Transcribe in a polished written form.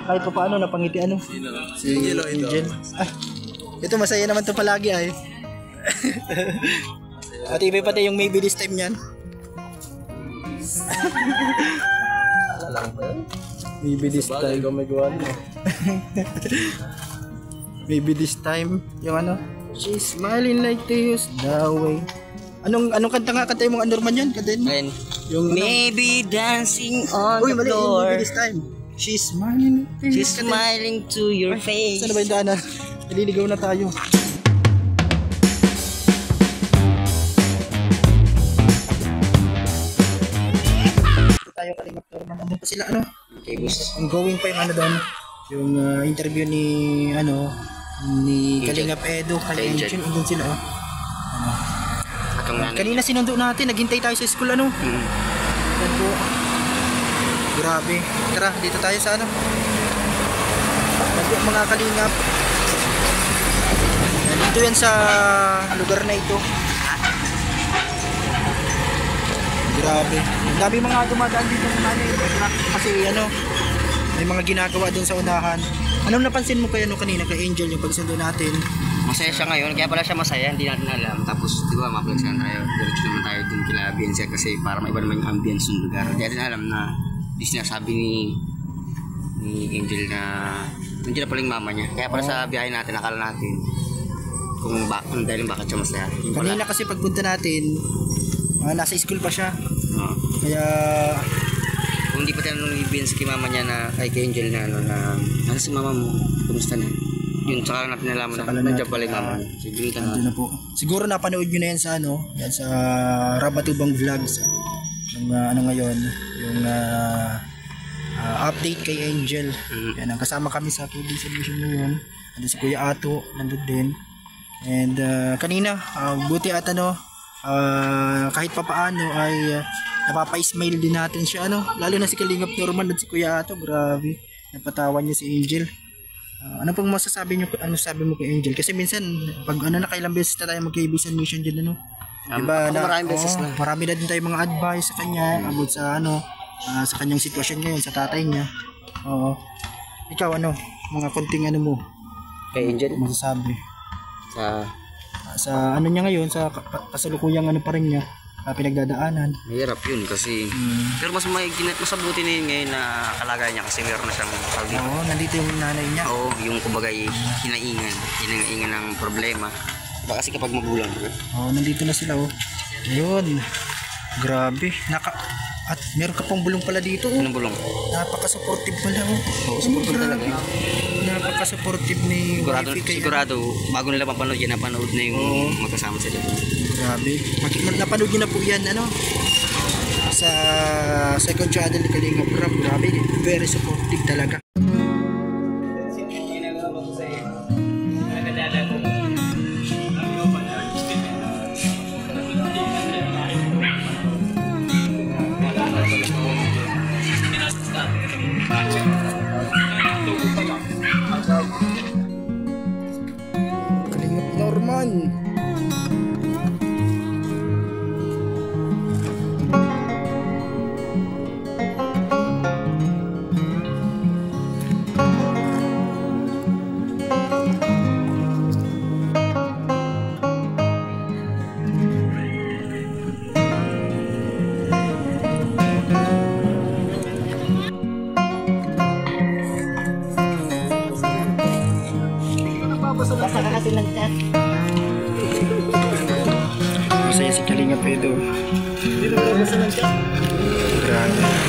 kahit pa paano napangiti ano. Si Angel. Ay, ito masaya naman to palagi ay. At iba pati yung maybe this time yan. Maybe this time. Maybe this time yung ano. She's smiling like this the way. Anong kanta nga? Kanta yung mga Norman yan? Kanta yun? Yung maybe dancing on the floor. Maybe this time. She's smiling. She's smiling to your face. Saan na ba yung daanan? Naliligaw na tayo. Tayo Kalingap Norman. Andun pa sila ano? Ongoing pa yung ano doon. Yung interview ni ano ni Kalingap Edo kay Angel. Andun sila oh. Kanina sinundo natin, naghintay tayo sa school ano. Yan po. Grabe. Tara, dito tayo sa ano. Yan po mga Kalingap. Dito yan sa lugar na ito. Grabe. Ang dami mga dumadaan dito sa ano. Kasi ano, may mga ginagawa dun sa unahan. Anong napansin mo kaya no kanina kay Angel yung pagsundo natin? Masaya siya ngayon, kaya pala siya masaya, hindi natin alam. Tapos, di ba, mapalagsan tayo. Diretso naman tayo dun kila ambience kasi para maiba naman yung ambience ng lugar. Hindi natin alam na di sinasabi ni Angel na nandiyan na pala yung mama niya. Kaya pala sa biyahe natin, akala natin kung dahil bakit siya masaya. Kanina kasi pagpunta natin, nasa school pa siya. Kaya kung hindi pa tinanong ni Vince kay mama niya na kay Angel na ano na ano si mama mo, kumusta na? Yun, saka natin nalaman na nandiyan pala yung mama niya. Sige, na po. Siguro napanood nyo na yan sa ano, yan sa Rabatubang Vlogs. Yung ano ngayon, yung update kay Angel. Yan, ang kasama kami sa KB Solution ngayon. Nandun si Kuya Ato, nandun din. And kanina, buti at ano, kahit papaano ay napapa-smile din natin siya ano, lalo na si Kalingap Norman at si Kuya Ato, grabe napatawan niya si Angel. Ano pang masasabi niyo, ano sabi mo kay Angel? Kasi minsan pag ano na kailang beses na tayo magkaibisan mission din ano, diba na maraming beses na marami na din tayo mga advice sa kanya about sa ano, sa kanyang sitwasyon ngayon sa tatay niya. Ikaw ano, mga konting ano mo kay Angel masasabi sa ano niya ngayon, sa kasalukuyang ano pa rin niya pinagdadaanan. Mahirap yun kasi pero mas masabuti na yun ngayon na kalagayan niya kasi meron na siyang kaldi. Oo, nandito yung nanay niya. Oo, yung kumbaga hinaingan ng problema. Diba kasi kapag magulang oo, nandito na sila oh. Ayun, grabe at meron ka pang bulong pala dito oh. Anong bulong? Napaka-supportive pala oh. Oo, supportive talaga. Napaka-supportive ni sigurado bago nila mapanood yan, napanood na yung magkasama sila. Grabe. Napanood nyo na po yan ano, sa second channel ni Kalingap Rap. Grabe, very supportive talaga. Kalingap Norman. Masaya si Kalingap Edo. Grabe.